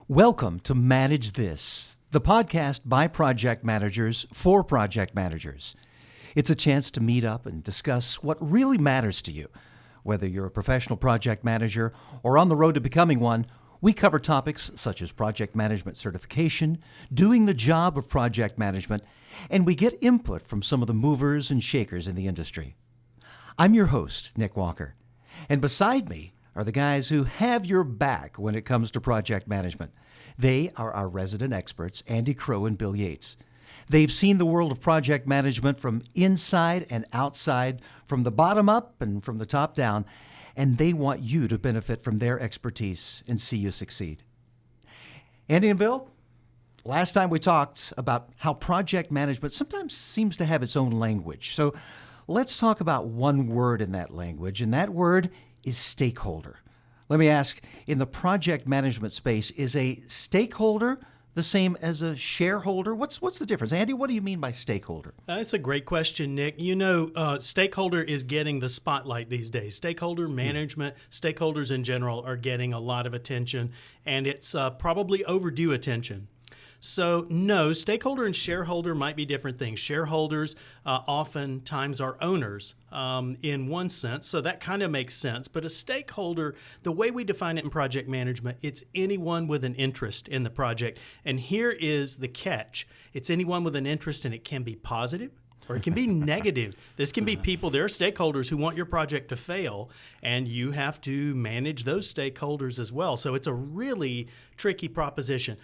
Welcome to Manage This, the podcast by project managers for project managers. It's a chance to meet up and discuss what really matters to you. Whether you're a professional project manager or on the road to becoming one, we cover topics such as project management certification, doing the job of project management, and we get input from some of the movers and shakers in the industry. I'm your host, Nick Walker, and beside me are the guys who have your back when it comes to project management. They are our resident experts, Crowe and Bill Yates. They've seen the world of project management from inside and outside, from the bottom up and from the top down, and they want you to benefit from their expertise and see you succeed. Andy and Bill, last time we talked about how project management sometimes seems to have its own language. So let's talk about one word in that language, and that word is stakeholder. Let me ask, in the project management space, is a stakeholder the same as a shareholder? What's the difference? Andy, what do you mean by stakeholder? That's a great question, Nick. You know, stakeholder is getting the spotlight these days. Stakeholder management, stakeholders in general are getting a lot of attention, and it's probably overdue attention. So no, stakeholder and shareholder might be different things. Shareholders oftentimes are owners in one sense, so that kind of makes sense. But a stakeholder, the way we define it in project management, it's anyone with an interest in the project. And here is the catch. It's anyone with an interest, and it can be positive or it can be negative. This can be people, there are stakeholders who want your project to fail, and you have to manage those stakeholders as well. So it's a really tricky proposition.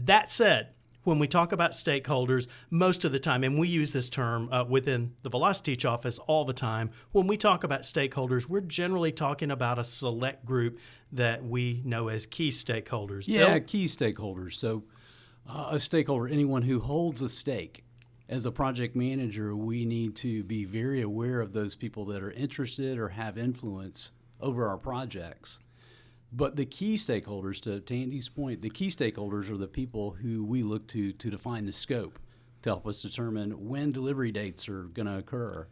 That said, when we talk about stakeholders, most of the time, and we use this term within the VelociTeach office all the time, when we talk about stakeholders, we're generally talking about a select group that we know as key stakeholders. Yeah, key stakeholders. So a stakeholder, anyone who holds a stake. As a project manager, we need to be very aware of those people that are interested or have influence over our projects. But the key stakeholders, to Andy's point, the key stakeholders are the people who we look to define the scope, to help us determine when delivery dates are going to occur,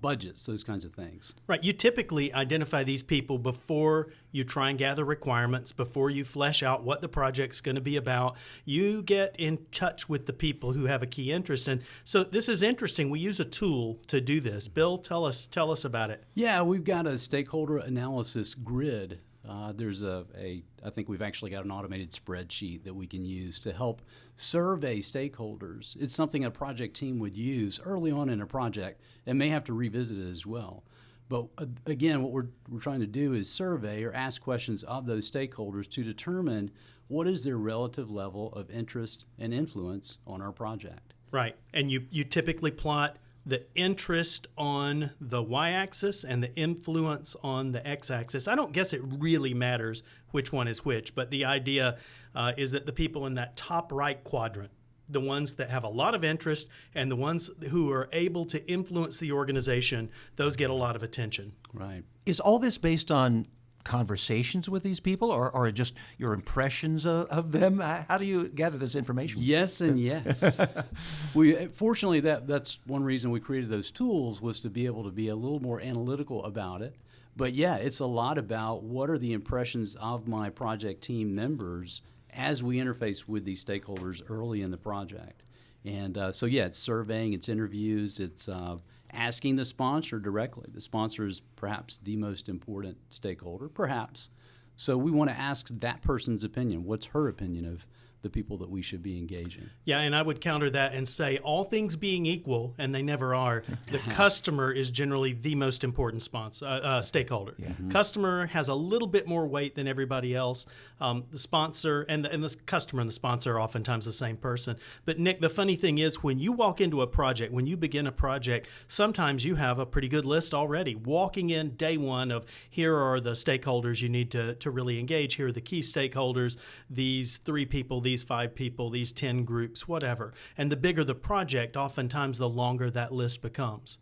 budgets, those kinds of things. Right. You typically identify these people before you try and gather requirements, before you flesh out what the project's going to be about. You get in touch with the people who have a key interest. And so this is interesting. We use a tool to do this. Bill, tell us about it. Yeah, we've got a stakeholder analysis grid. I think we've actually got an automated spreadsheet that we can use to help survey stakeholders. It's something a project team would use early on in a project and may have to revisit it as well. But again, what we're trying to do is survey or ask questions of those stakeholders to determine what is their relative level of interest and influence on our project. Right. And you typically plot the interest on the y-axis and the influence on the x-axis. I don't guess it really matters which one is which, but the idea is that the people in that top right quadrant, the ones that have a lot of interest and the ones who are able to influence the organization, those get a lot of attention. Right. Is all this based on conversations with these people or just your impressions of them? How do you gather this information? Yes and yes. Fortunately, that's one reason we created those tools, was to be able to be a little more analytical about it. But yeah, it's a lot about what are the impressions of my project team members as we interface with these stakeholders early in the project. And so yeah, it's surveying, it's interviews, it's asking the sponsor directly. The sponsor is perhaps the most important stakeholder, perhaps. So we want to ask that person's opinion. What's her opinion of the people that we should be engaging? Yeah, and I would counter that and say all things being equal, and they never are, the customer is generally the most important stakeholder. Yeah. Mm-hmm. Customer has a little bit more weight than everybody else. The sponsor and the customer and the sponsor are oftentimes the same person. But Nick, the funny thing is when you walk into a project, when you begin a project, sometimes you have a pretty good list already. Walking in day one of here are the stakeholders you need to really engage. Here are the key stakeholders, these 3 people, these 5 people, these 10 groups, whatever. And the bigger the project, oftentimes the longer that list becomes.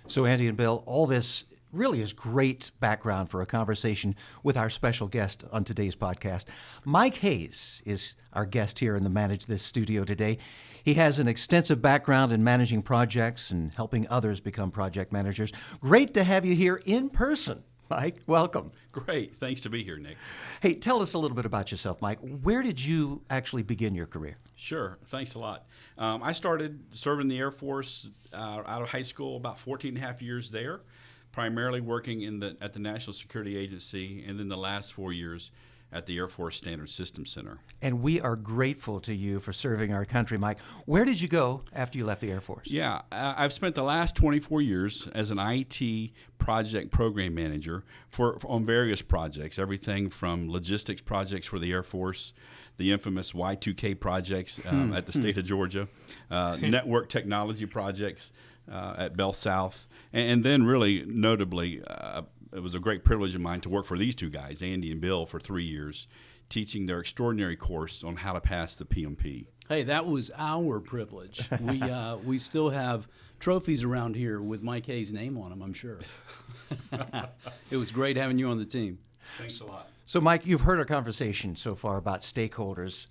So Andy and Bill, all this really is great background for a conversation with our special guest on today's podcast. Mike Hayes is our guest here in the Manage This studio today. He has an extensive background in managing projects and helping others become project managers. Great to have you here in person. Mike, welcome. Great. Thanks to be here, Nick. Hey, tell us a little bit about yourself, Mike. Where did you actually begin your career? Sure. Thanks a lot. I started serving in the Air Force out of high school, about 14 and a half years there, primarily working at the National Security Agency, and then the last 4 years at the Air Force Standard Systems Center. And we are grateful to you for serving our country, Mike. Where did you go after you left the Air Force? Yeah, I've spent the last 24 years as an IT project program manager on various projects, everything from logistics projects for the Air Force, the infamous Y2K projects at the state of Georgia, network technology projects at Bell South, and then really notably, it was a great privilege of mine to work for these two guys, Andy and Bill, for 3 years, teaching their extraordinary course on how to pass the PMP. Hey, that was our privilege. We still have trophies around here with Mike Hayes' name on them, I'm sure. It was great having you on the team. Thanks a lot. So, Mike, you've heard our conversation so far about stakeholders.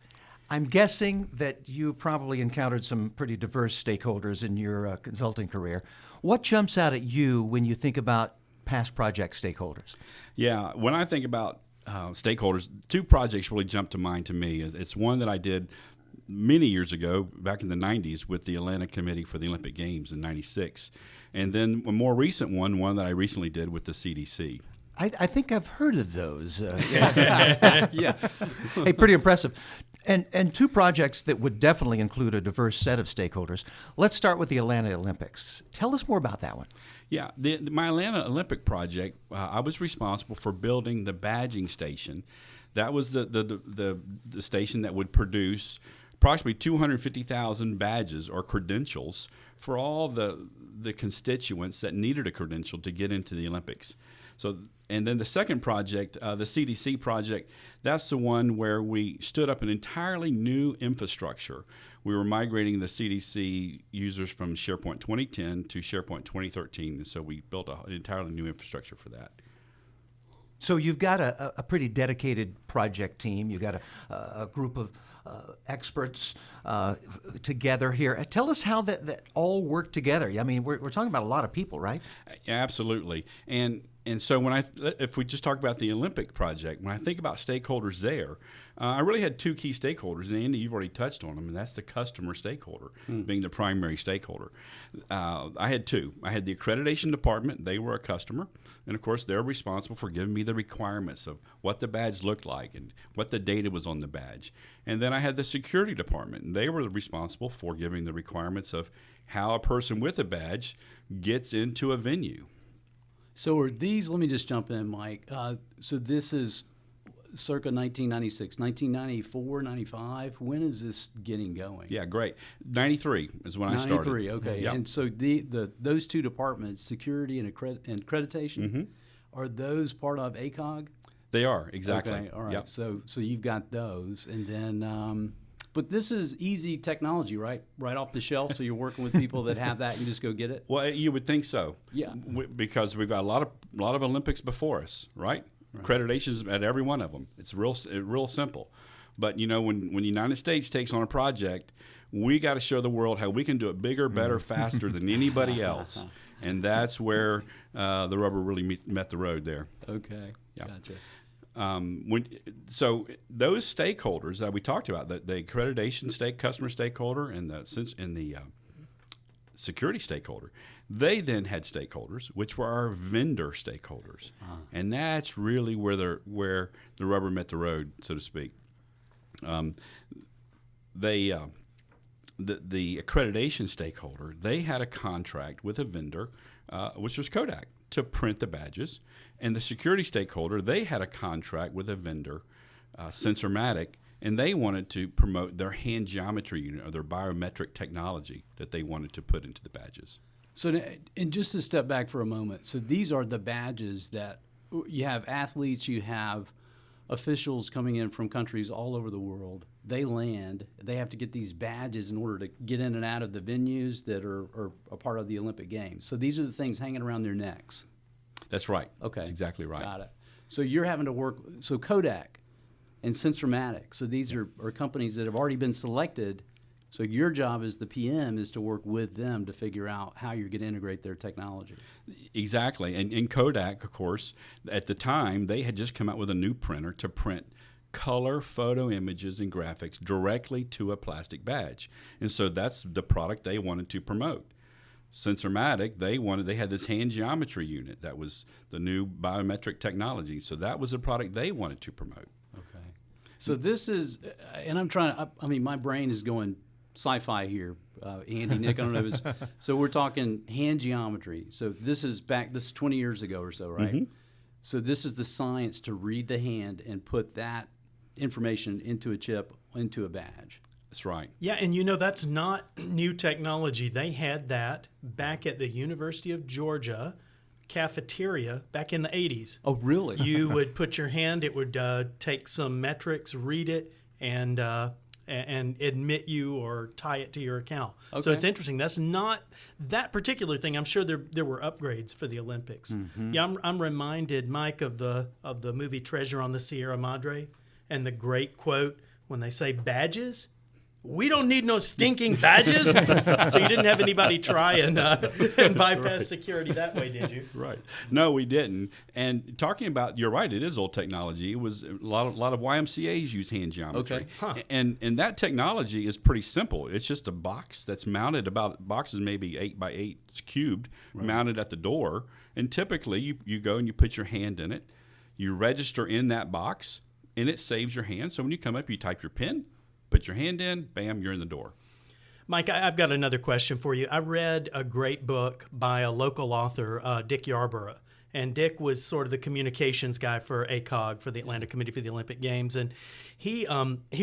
I'm guessing that you probably encountered some pretty diverse stakeholders in your consulting career. What jumps out at you when you think about past project stakeholders? Yeah, when I think about stakeholders, two projects really jump to mind to me. It's one that I did many years ago, back in the 90s, with the Atlanta Committee for the Olympic Games in 96. And then a more recent one that I recently did with the CDC. I think I've heard of those. Yeah. Hey, pretty impressive. And two projects that would definitely include a diverse set of stakeholders. Let's start with the Atlanta Olympics. Tell us more about that one. Yeah, my Atlanta Olympic project, I was responsible for building the badging station. That was the station that would produce approximately 250,000 badges or credentials for all the constituents that needed a credential to get into the Olympics. So, and then the second project, the CDC project, that's the one where we stood up an entirely new infrastructure. We were migrating the CDC users from SharePoint 2010 to SharePoint 2013, and so we built an entirely new infrastructure for that. So you've got a pretty dedicated project team. You've got a group of experts together here. Tell us how that all work together. I mean, we're talking about a lot of people, right? Absolutely. And so if we just talk about the Olympic project, when I think about stakeholders there, I really had two key stakeholders. And Andy, you've already touched on them, and that's the customer stakeholder, being the primary stakeholder. I had two. I had the accreditation department. They were a customer. And, of course, they're responsible for giving me the requirements of what the badge looked like and what the data was on the badge. And then I had the security department. And they were responsible for giving the requirements of how a person with a badge gets into a venue. So are these, let me just jump in, Mike. So this is circa 1996, 1994, 95. When is this getting going? Yeah, great. 93 is when I started. 93, okay. Yep. And so those two departments, security and accreditation, are those part of ACOG? They are, exactly. Okay, all right. Yep. So you've got those. And then, but this is easy technology, right? Right off the shelf, so you're working with people that have that, you just go get it? Well, you would think so. Yeah. Because we've got a lot of Olympics before us, right? Accreditations at every one of them. It's real simple. But, you know, when the United States takes on a project, we got to show the world how we can do it bigger, better, faster than anybody else. And that's where the rubber really met the road there. Okay, Yeah. gotcha. So those stakeholders that we talked about, the accreditation customer stakeholder and the security stakeholder, they then had stakeholders, which were our vendor stakeholders, and that's really where the rubber met the road, so to speak. The accreditation stakeholder, they had a contract with a vendor, which was Kodak, to print the badges. And the security stakeholder, they had a contract with a vendor, Sensormatic, and they wanted to promote their hand geometry unit or their biometric technology that they wanted to put into the badges. So, and just to step back for a moment, so these are the badges that you have athletes, you have officials coming in from countries all over the world. They land, they have to get these badges in order to get in and out of the venues that are a part of the Olympic Games. So these are the things hanging around their necks. That's right. Okay. That's exactly right. Got it. So you're having to work, so Kodak and Sensormatic, so these are companies that have already been selected So your job as the PM is to work with them to figure out how you're going to integrate their technology. Exactly. And Kodak, of course, at the time, they had just come out with a new printer to print color photo images and graphics directly to a plastic badge. And so that's the product they wanted to promote. Sensormatic, they had this hand geometry unit that was the new biometric technology. So that was a product they wanted to promote. Okay. So this is, and I'm trying to, I mean, my brain is going sci-fi here, Andy, Nick, I don't know. So we're talking hand geometry. So this is 20 years ago or so, right? Mm-hmm. So this is the science to read the hand and put that information into a chip, into a badge. That's right. Yeah, and that's not new technology. They had that back at the University of Georgia cafeteria back in the 80s. Oh, really? You would put your hand, it would take some metrics, read it, and admit you or tie it to your account. Okay. So it's interesting. That's not that particular thing. I'm sure there were upgrades for the Olympics. Mm-hmm. Yeah, I'm reminded, Mike, of the movie Treasure on the Sierra Madre, and the great quote when they say badges. We don't need no stinking badges. So you didn't have anybody try and bypass security that way, did you? Right. No, we didn't. And talking about, you're right, it is old technology. It was a lot of YMCAs use hand geometry. Okay. Huh. And that technology is pretty simple. It's just a box that's mounted boxes maybe 8 by 8, it's cubed, mounted at the door. And typically you go and you put your hand in it. You register in that box, and it saves your hand. So when you come up, you type your PIN, put your hand in, bam, you're in the door. Mike, I've got another question for you. I read a great book by a local author, Dick Yarborough. And Dick was sort of the communications guy for ACOG, for the Atlanta Committee for the Olympic Games. And he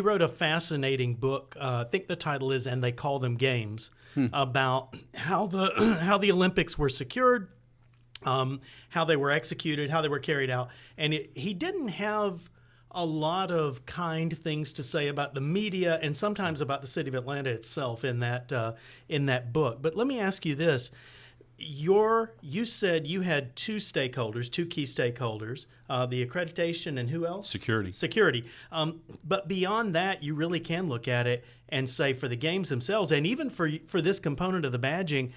wrote a fascinating book, I think the title is And They Call Them Games, about how the Olympics were secured, how they were executed, how they were carried out. And he didn't have a lot of kind things to say about the media and sometimes about the city of Atlanta itself in that book. But let me ask you this. You said you had two key stakeholders, the accreditation and who else? Security. But beyond that, you really can look at it and say for the games themselves, and even for this component of the badging,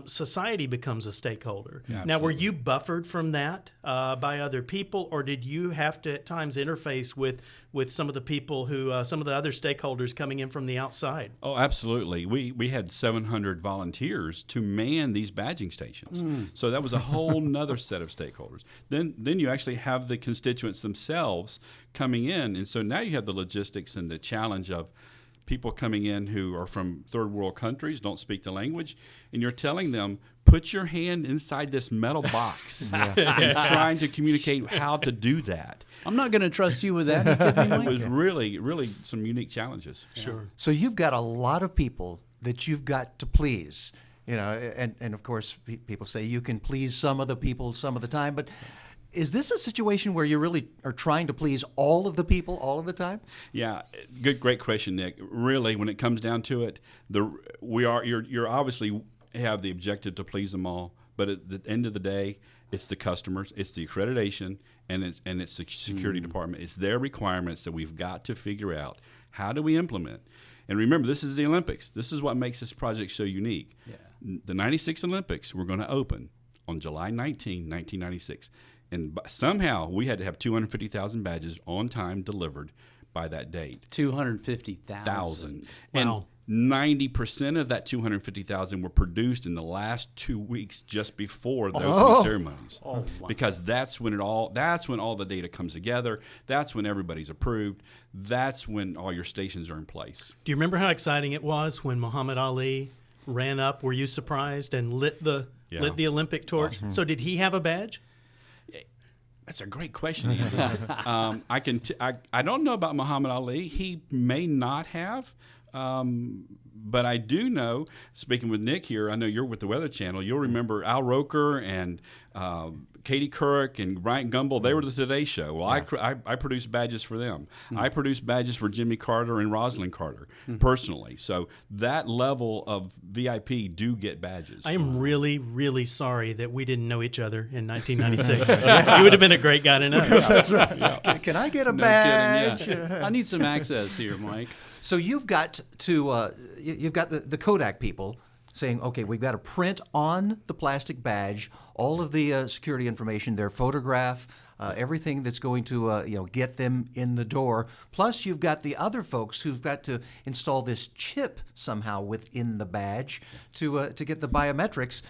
society becomes a stakeholder. Yeah, now, were absolutely. you buffered from that by other people, or did you have to at times interface with some of the people some of the other stakeholders coming in from the outside? Oh, absolutely. We had 700 volunteers to man these badging stations. So that was a whole nother set of stakeholders. Then you actually have the constituents themselves coming in. And so now you have the logistics and the challenge of people coming in who are from third world countries, don't speak the language, and you're telling them, put your hand inside this metal box and trying to communicate how to do that. I'm not going to trust you with that. You kidding me, It Mike? was really, really some unique challenges. Sure. So you've got a lot of people that you've got to please, and of course people say you can please some of the people some of the time, but is this a situation where you really are trying to please all of the people all of the time? Yeah, great question, Nick. Really, when it comes down to it, you're obviously have the objective to please them all, but at the end of the day, it's the customers, it's the accreditation, and it's the security department. It's their requirements that we've got to figure out. How do we implement? And remember, this is the Olympics. This is what makes this project so unique. Yeah. The 96 Olympics were going to open on July 19, 1996. And somehow we had to have 250,000 badges on time delivered by that date. 250,000. Wow. And 90% of that 250,000 were produced in the last 2 weeks just before the opening ceremonies. Oh, wow. Because that's when all the data comes together. That's when everybody's approved. That's when all your stations are in place. Do you remember how exciting it was when Muhammad Ali ran up? Were you surprised and lit the Olympic torch? So did he have a badge? That's a great question, Andy. I don't know about Muhammad Ali. He may not have, But I do know, speaking with Nick here, I know you're with the Weather Channel. You'll remember Al Roker and Katie Couric and Bryant Gumbel. They were the Today Show. Well, I produced badges for them. I produced badges for Jimmy Carter and Rosalind Carter personally. So that level of VIP do get badges. I am really, really sorry that we didn't know each other in 1996. You would have been a great guy to know. That's right. Can I get a badge? Kidding, yeah. I need some access here, Mike. So you've got to you've got the Kodak people saying, okay, we've got to print on the plastic badge all of the security information, their photograph, everything that's going to get them in the door. Plus, you've got the other folks who've got to install this chip somehow within the badge to get the biometrics.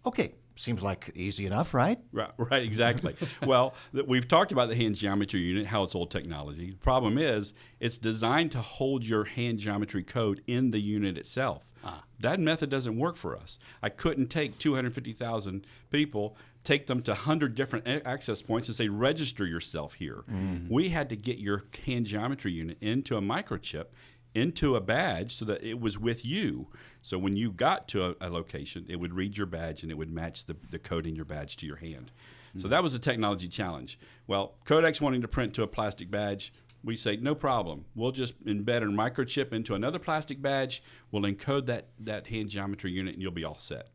Okay. Seems like easy enough, right? Right, exactly. Well, we've talked about the hand geometry unit, how it's old technology. The problem is it's designed to hold your hand geometry code in the unit itself. That method doesn't work for us. I couldn't take 250,000 people, take them to 100 different access points and say, register yourself here. We had to get your hand geometry unit into a microchip, into a badge so that it was with you. So when you got to a location, it would read your badge and it would match the code in your badge to your hand. So that was a technology challenge. Well, Kodak's wanting to print to a plastic badge. We say, no problem. We'll just embed a microchip into another plastic badge. We'll encode that hand geometry unit and you'll be all set.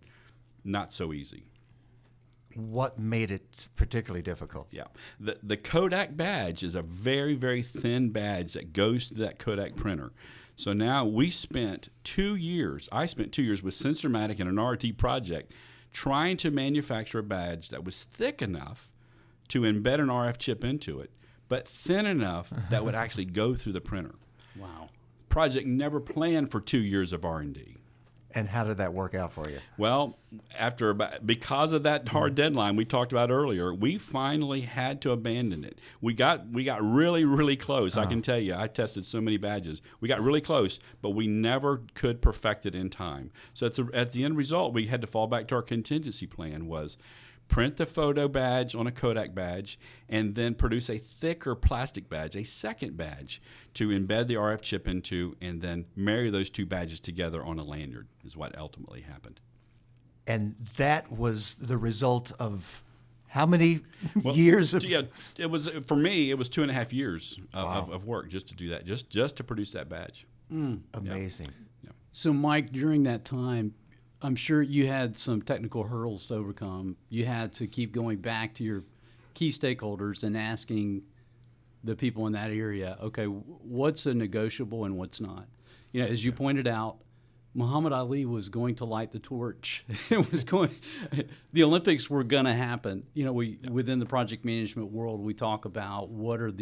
Not so easy. What made it particularly difficult? Yeah. The Kodak badge is a very, very thin badge that goes to that Kodak printer. So now we spent 2 years, I spent 2 years with Sensormatic and an RT project trying to manufacture a badge that was thick enough to embed an RF chip into it, but thin enough that would actually go through the printer. Wow. Project never planned for 2 years of R&D. And how did that work out for you? Well, because of that hard deadline we talked about earlier, we finally had to abandon it. We got really, really close. I can tell you, I tested so many badges. We got really close, but we never could perfect it in time. So at the end result, we had to fall back to our contingency plan was print the photo badge on a Kodak badge, and then produce a thicker plastic badge, a second badge, to embed the RF chip into, and then marry those two badges together on a lanyard, is what ultimately happened. And that was the result of how many years of... Yeah, it was, for me, it was 2.5 years of work just to do that, just to produce that badge. Amazing. Yeah. So, Mike, during that time, I'm sure you had some technical hurdles to overcome. You had to keep going back to your key stakeholders and asking the people in that area, okay, what's a negotiable and what's not? You know, as you pointed out, Muhammad Ali was going to light the torch. The Olympics were going to happen. You know, within the project management world, we talk about what are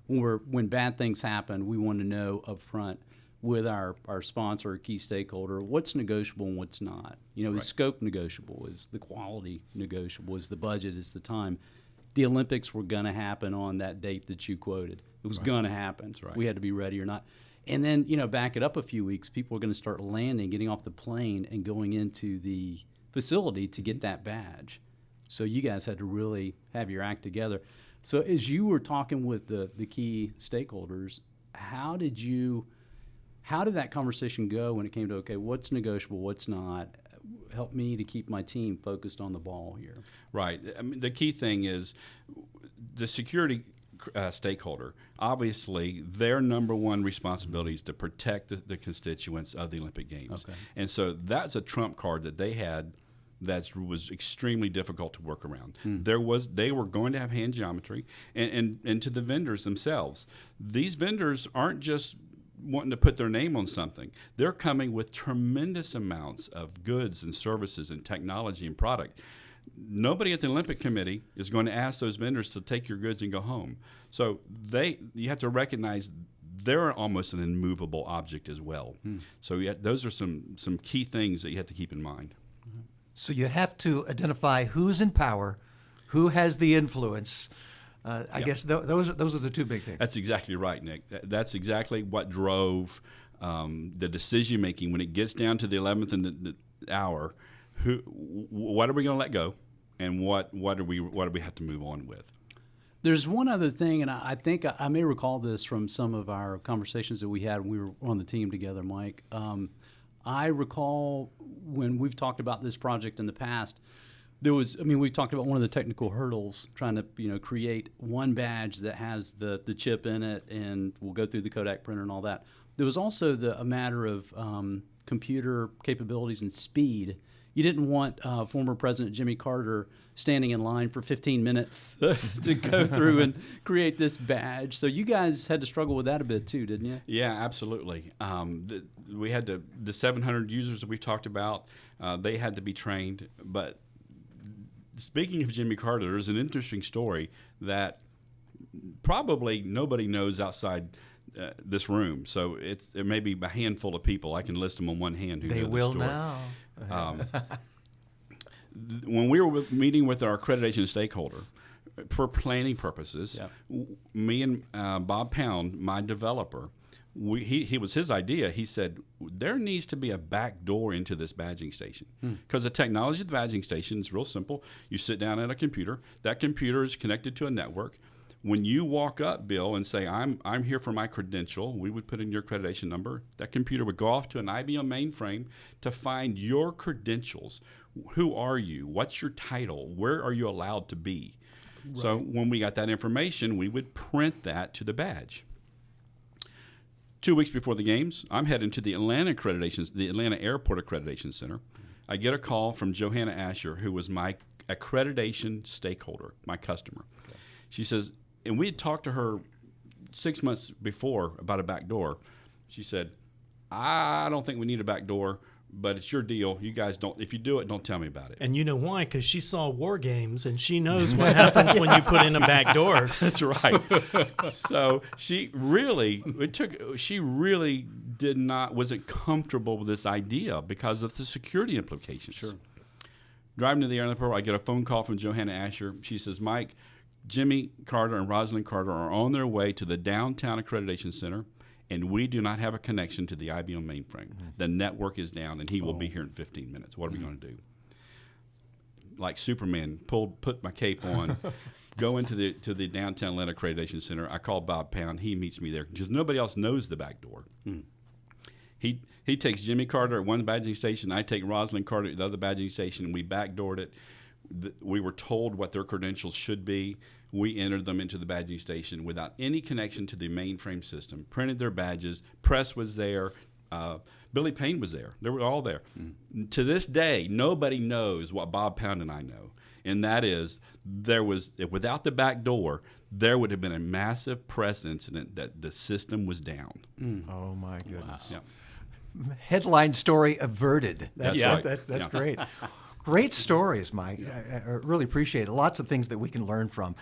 when bad things happen, we want to know up front with our sponsor or key stakeholder, what's negotiable and what's not. You know, the scope negotiable, is the quality negotiable, is the budget, is the time. The Olympics were going to happen on that date that you quoted. It was going to happen. That's right. We had to be ready or not. And then, you know, back it up a few weeks, people are going to start landing, getting off the plane and going into the facility to get that badge. So you guys had to really have your act together. So as you were talking with the key stakeholders, how did that conversation go when it came to, okay, what's negotiable, what's not? Help me to keep my team focused on the ball here. Right. I mean, the key thing is the security stakeholder. Obviously, their number one responsibility is to protect the constituents of the Olympic Games. Okay. And so that's a trump card that they had that was extremely difficult to work around. They were going to have hand geometry, and to the vendors themselves. These vendors aren't just wanting to put their name on something. They're coming with tremendous amounts of goods and services and technology and product. Nobody at the Olympic Committee is going to ask those vendors to take your goods and go home. So you have to recognize they're almost an immovable object as well. So those are some key things that you have to keep in mind. So you have to identify who's in power, who has the influence. I guess those are the two big things. That's exactly right, Nick. That's exactly what drove the decision making when it gets down to the 11th and the hour. What are we going to let go, and what do we have to move on with? There's one other thing, and I think I may recall this from some of our conversations that we had when we were on the team together, Mike. I recall when we've talked about this project in the past, we've talked about one of the technical hurdles, trying to create one badge that has the chip in it and will go through the Kodak printer and all that. There was also a matter of computer capabilities and speed. You didn't want former President Jimmy Carter standing in line for 15 minutes to go through and create this badge. So you guys had to struggle with that a bit too, didn't you? Yeah, absolutely. We had the 700 users that we talked about. They had to be trained. But speaking of Jimmy Carter, there's an interesting story that probably nobody knows outside this room. So it may be a handful of people. I can list them on one hand who know the will story. now. When we were meeting with our accreditation stakeholder for planning purposes, me and Bob Pound, my developer, he was his idea. He said there needs to be a back door into this badging station because the technology of the badging station is real simple. You sit down at a computer. That computer is connected to a network. When you walk up, Bill, and say, I'm here for my credential, we would put in your accreditation number. That computer would go off to an IBM mainframe to find your credentials. Who are you? What's your title? Where are you allowed to be? Right. So when we got that information, we would print that to the badge. 2 weeks before the games, I'm heading to the Atlanta Airport Accreditation Center. I get a call from Johanna Asher, who was my accreditation stakeholder, my customer. She says, and we had talked to her 6 months before about a back door. She said, I don't think we need a back door, but it's your deal. You guys don't. If you do it, don't tell me about it. And you know why? Because she saw War Games, and she knows what happens when you put in a back door. That's right. So she really wasn't comfortable with this idea because of the security implications. Sure. Driving to the airport, I get a phone call from Johanna Asher. She says, Mike, Jimmy Carter and Rosalind Carter are on their way to the downtown accreditation center, and we do not have a connection to the IBM mainframe. Mm-hmm. The network is down, and he will be here in 15 minutes. What are we going to do? Like Superman, put my cape on, go into the downtown Atlanta accreditation center. I call Bob Pound. He meets me there because nobody else knows the back door. Mm. He takes Jimmy Carter at one badging station. I take Rosalind Carter at the other badging station, and we backdoored it. We were told what their credentials should be. We entered them into the badging station without any connection to the mainframe system, printed their badges, press was there, Billy Payne was there. They were all there. Mm. To this day, nobody knows what Bob Pound and I know, and that is without the back door, there would have been a massive press incident that the system was down. Mm. Oh, my goodness. Wow. Yeah. Headline story averted. That's right. That's great. Great stories, Mike. I really appreciate it. Lots of things that we can learn from.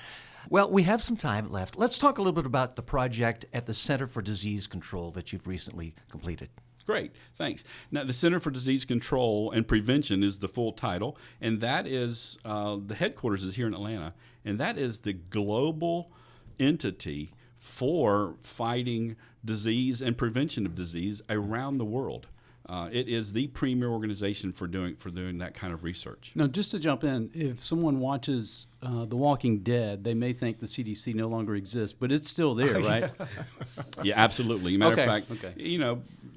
Well, we have some time left. Let's talk a little bit about the project at the Center for Disease Control that you've recently completed. Great, thanks. Now, the Center for Disease Control and Prevention is the full title, and that is the headquarters is here in Atlanta, and that is the global entity for fighting disease and prevention of disease around the world. It is the premier organization for doing that kind of research. Now, just to jump in, if someone watches The Walking Dead, they may think the CDC no longer exists, but it's still there, right? Yeah, absolutely. Matter of fact,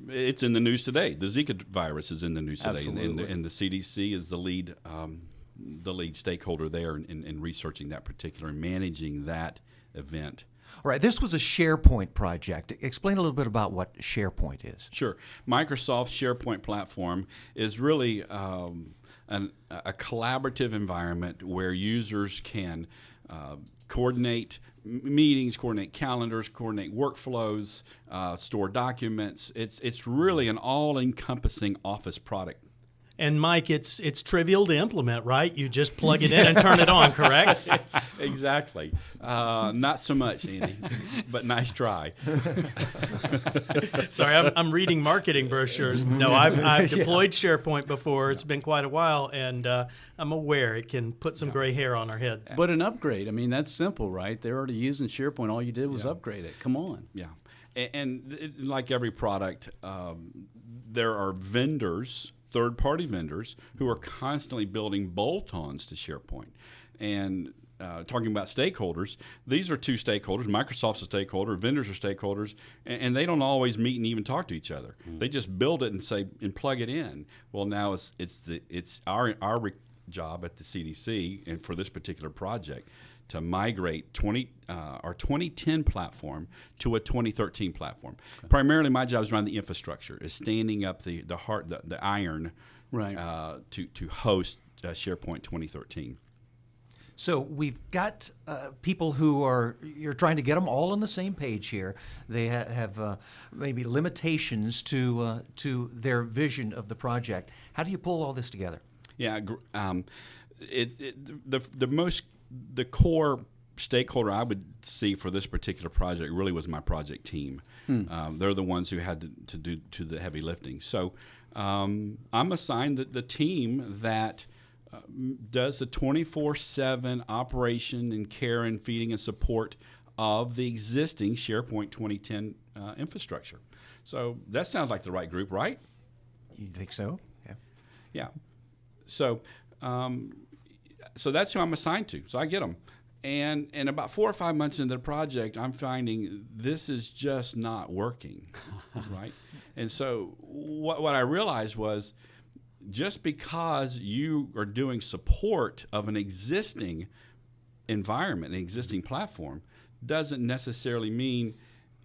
it's in the news today. The Zika virus is in the news today, and the CDC is the lead stakeholder there in researching that particular and managing that event. All right, this was a SharePoint project. Explain a little bit about what SharePoint is. Sure. Microsoft's SharePoint platform is really a collaborative environment where users can coordinate meetings, coordinate calendars, coordinate workflows, store documents. It's really an all-encompassing Office product. And Mike, it's trivial to implement, right? You just plug it in and turn it on, correct? Exactly. Not so much, Andy, but nice try. Sorry, I'm reading marketing brochures. No, I've deployed SharePoint before. It's been quite a while, and I'm aware it can put some gray hair on our head. But an upgrade, I mean, that's simple, right? They're already using SharePoint. All you did was upgrade it. Come on. Yeah. And like every product, there are vendors, third-party vendors, who are constantly building bolt-ons to SharePoint. And talking about stakeholders, these are two stakeholders. Microsoft's a stakeholder, vendors are stakeholders, and they don't always meet and even talk to each other. They just build it and say and plug it in. Well, now it's our job at the CDC and for this particular project to migrate our 2010 platform to a 2013 platform. Okay. Primarily, my job is around the infrastructure, is standing up the iron to host SharePoint 2013. So we've got people you're trying to get them all on the same page here. They have maybe limitations to their vision of the project. How do you pull all this together? Yeah, the core stakeholder I would see for this particular project really was my project team. They're the ones who had to do the heavy lifting. So I'm assigned the team that does the 24/7 operation and care and feeding and support of the existing SharePoint 2010 infrastructure. So that sounds like the right group, right? You think so? Yeah. Yeah. So so that's who I'm assigned to. So I get them. And about 4 or 5 months into the project, I'm finding this is just not working, right? And so what I realized was just because you are doing support of an existing environment, an existing platform, doesn't necessarily mean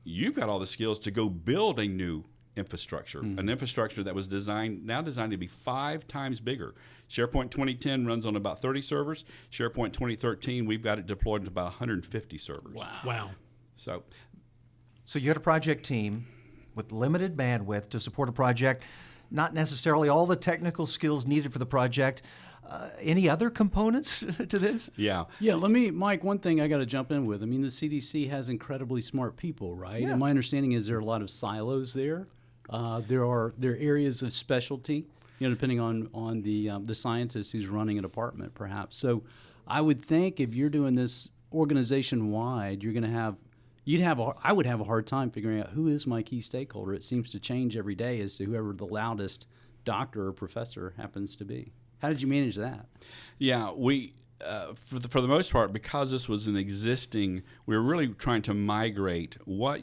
you've got all the skills to go build a new infrastructure, an infrastructure that was designed to be 5 times bigger. SharePoint 2010 runs on about 30 servers. SharePoint 2013, we've got it deployed to about 150 servers. Wow. So you had a project team with limited bandwidth to support a project, not necessarily all the technical skills needed for the project. Any other components to this? Yeah. Yeah, Mike, one thing I got to jump in with. I mean, the CDC has incredibly smart people, right? Yeah. And my understanding is there are a lot of silos there. There are areas of specialty, depending on the scientist who's running a department, perhaps. So I would think if you're doing this organization-wide, you're going to have I would have a hard time figuring out who is my key stakeholder. It seems to change every day as to whoever the loudest doctor or professor happens to be. How did you manage that? Yeah, we for the most part, because this was we were really trying to migrate what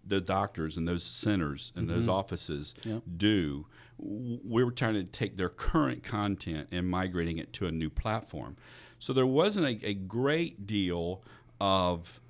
the doctors and those centers and those offices do. We were trying to take their current content and migrating it to a new platform. So there wasn't a great deal of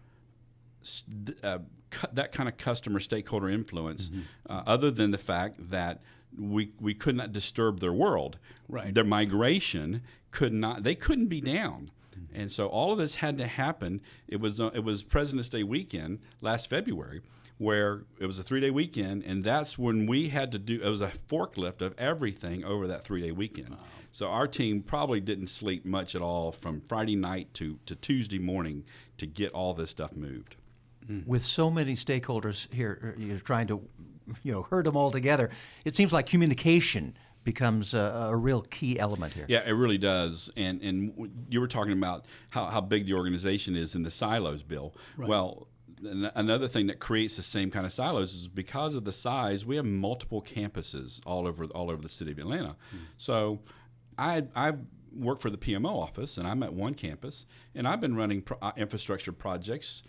that kind of customer stakeholder influence, other than the fact that we could not disturb their world. Right. Their migration they couldn't be down. And so all of this had to happen. It was President's Day weekend last February, where it was a 3-day weekend, and that's when we had to it was a forklift of everything over that 3-day weekend. Wow. So our team probably didn't sleep much at all from Friday night to Tuesday morning to get all this stuff moved. With so many stakeholders here, you're trying to, herd them all together. It seems like communication becomes a real key element here. Yeah, it really does. And you were talking about how big the organization is in the silos, Bill. Right. Well, another thing that creates the same kind of silos is because of the size, we have multiple campuses all over the city of Atlanta. So I work for the PMO office, and I'm at one campus, and I've been running infrastructure projects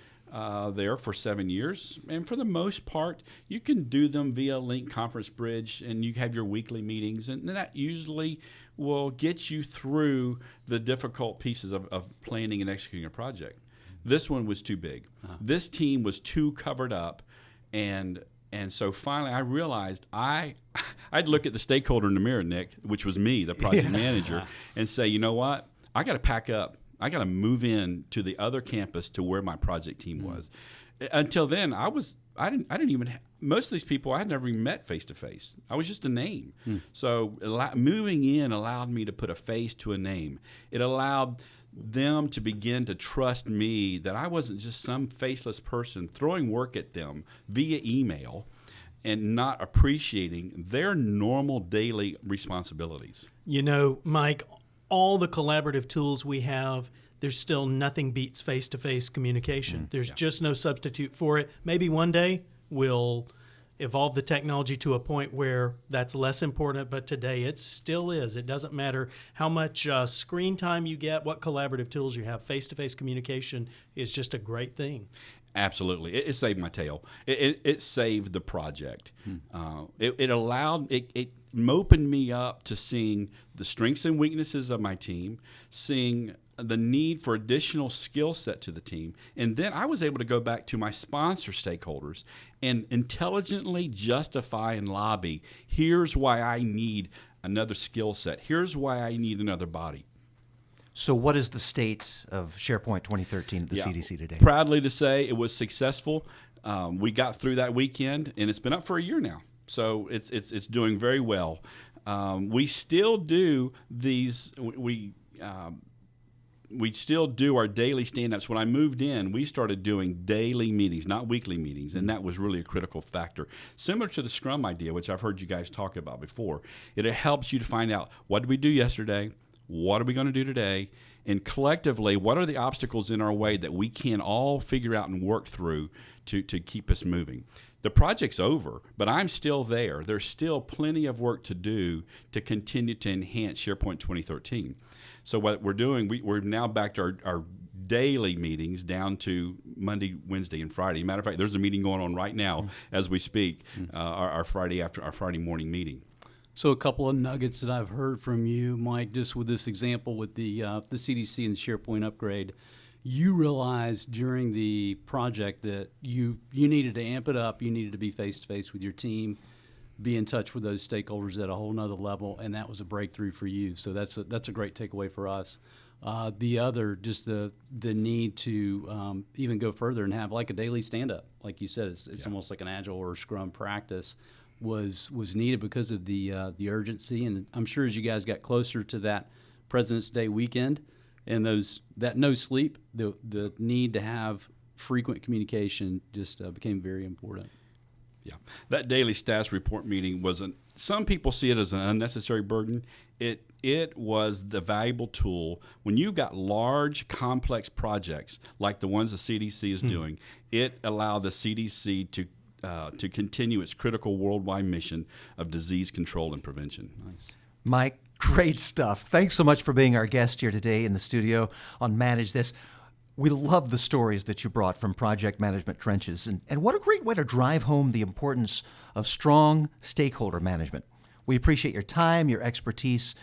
there for 7 years, and for the most part, you can do them via Link Conference Bridge, and you have your weekly meetings, and that usually will get you through the difficult pieces of planning and executing a project. This one was too big. This team was too covered up, and so finally I realized I'd look at the stakeholder in the mirror, Nick, which was me, the project manager, and say, you know what, I got to pack up. I got to move in to the other campus to where my project team was. Until then, most of these people I had never even met face to face. I was just a name. So moving in allowed me to put a face to a name. It allowed them to begin to trust me that I wasn't just some faceless person throwing work at them via email and not appreciating their normal daily responsibilities. Mike, all the collaborative tools we have, there's still nothing beats face-to-face communication. There's just no substitute for it. Maybe one day we'll evolved the technology to a point where that's less important, but today it still is. It doesn't matter how much screen time you get, what collaborative tools you have. Face-to-face communication is just a great thing. Absolutely. It saved my tail. It saved the project. It allowed, it opened me up to seeing the strengths and weaknesses of my team, seeing the need for additional skill set to the team. And then I was able to go back to my sponsor stakeholders and intelligently justify and lobby, here's why I need another skill set. Here's why I need another body. So what is the state of SharePoint 2013 at the CDC today? Proudly to say it was successful. We got through that weekend, and it's been up for a year now. So it's doing very well. We still do these. We still do our daily stand-ups. When I moved in, we started doing daily meetings, not weekly meetings, and that was really a critical factor. Similar to the Scrum idea, which I've heard you guys talk about before. It helps you to find out, what did we do yesterday? What are we going to do today? And collectively, what are the obstacles in our way that we can all figure out and work through to keep us moving? The project's over, but I'm still there. There's still plenty of work to do to continue to enhance SharePoint 2013. So what we're doing, we're now back to our daily meetings down to Monday, Wednesday, and Friday. Matter of fact, there's a meeting going on right now as we speak, our Friday morning meeting. So a couple of nuggets that I've heard from you, Mike, just with this example with the CDC and the SharePoint upgrade. You realized during the project that you needed to amp it up. You needed to be face-to-face with your team, be in touch with those stakeholders at a whole nother level, and that was a breakthrough for you. So that's a great takeaway for us. The other, just the need to even go further and have like a daily stand-up. Like you said, it's almost like an Agile or Scrum practice. Was needed because of the urgency, and I'm sure as you guys got closer to that President's Day weekend and that no sleep, the need to have frequent communication just became very important. Yeah, that daily status report meeting some people see it as an unnecessary burden. It was the valuable tool when you've got large, complex projects like the ones the CDC is doing. It allowed the CDC to continue its critical worldwide mission of disease control and prevention. Nice. Mike, great stuff. Thanks so much for being our guest here today in the studio on Manage This. We love the stories that you brought from project management trenches, and what a great way to drive home the importance of strong stakeholder management. We appreciate your time, your expertise,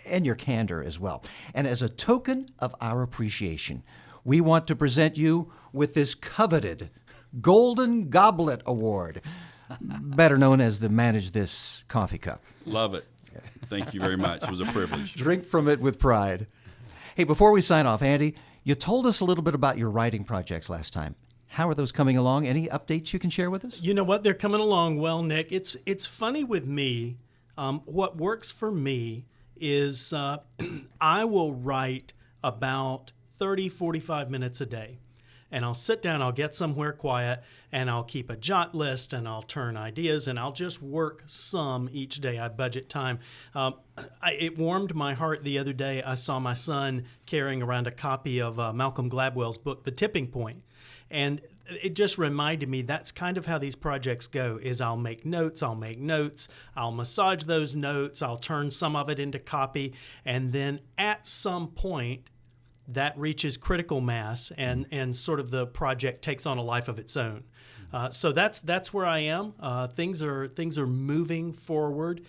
and your candor as well. And as a token of our appreciation, we want to present you with this coveted Golden Goblet Award, better known as the Manage This coffee cup. Love it. Thank you very much. It was a privilege. Drink from it with pride. Hey, before we sign off, Andy, you told us a little bit about your writing projects last time. How are those coming along? Any updates you can share with us? You know what? They're coming along well, Nick. It's funny with me. What works for me is I will write about 30, 45 minutes a day. And I'll sit down, I'll get somewhere quiet, and I'll keep a jot list, and I'll turn ideas, and I'll just work some each day. I budget time. It warmed my heart the other day. I saw my son carrying around a copy of Malcolm Gladwell's book, The Tipping Point. And it just reminded me that's kind of how these projects go, is I'll make notes, I'll massage those notes, I'll turn some of it into copy, and then at some point, that reaches critical mass and sort of the project takes on a life of its own. So that's where I am. Things are moving forward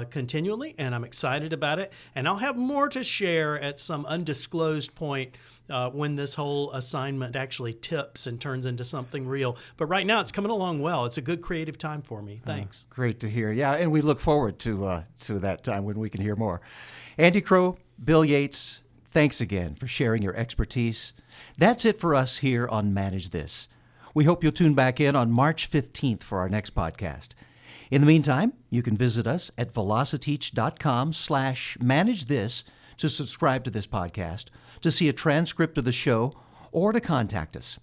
continually, and I'm excited about it. And I'll have more to share at some undisclosed point when this whole assignment actually tips and turns into something real. But right now, it's coming along well. It's a good creative time for me. Thanks. Great to hear. Yeah, and we look forward to that time when we can hear more. Andy Crowe, Bill Yates, thanks again for sharing your expertise. That's it for us here on Manage This. We hope you'll tune back in on March 15th for our next podcast. In the meantime, you can visit us at velociteach.com/managethis to subscribe to this podcast, to see a transcript of the show, or to contact us.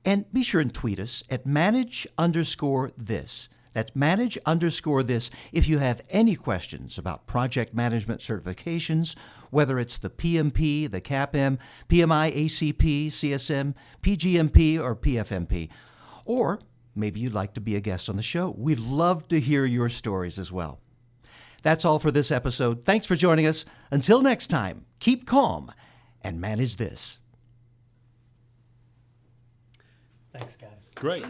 And be sure and tweet us at manage_this. That's manage_this if you have any questions about project management certifications, whether it's the PMP, the CAPM, PMI, ACP, CSM, PGMP, or PFMP. Or Maybe you'd like to be a guest on the show. We'd love to hear your stories as well. That's all for this episode. Thanks for joining us. Until next time, keep calm and manage this. Thanks, guys. Great.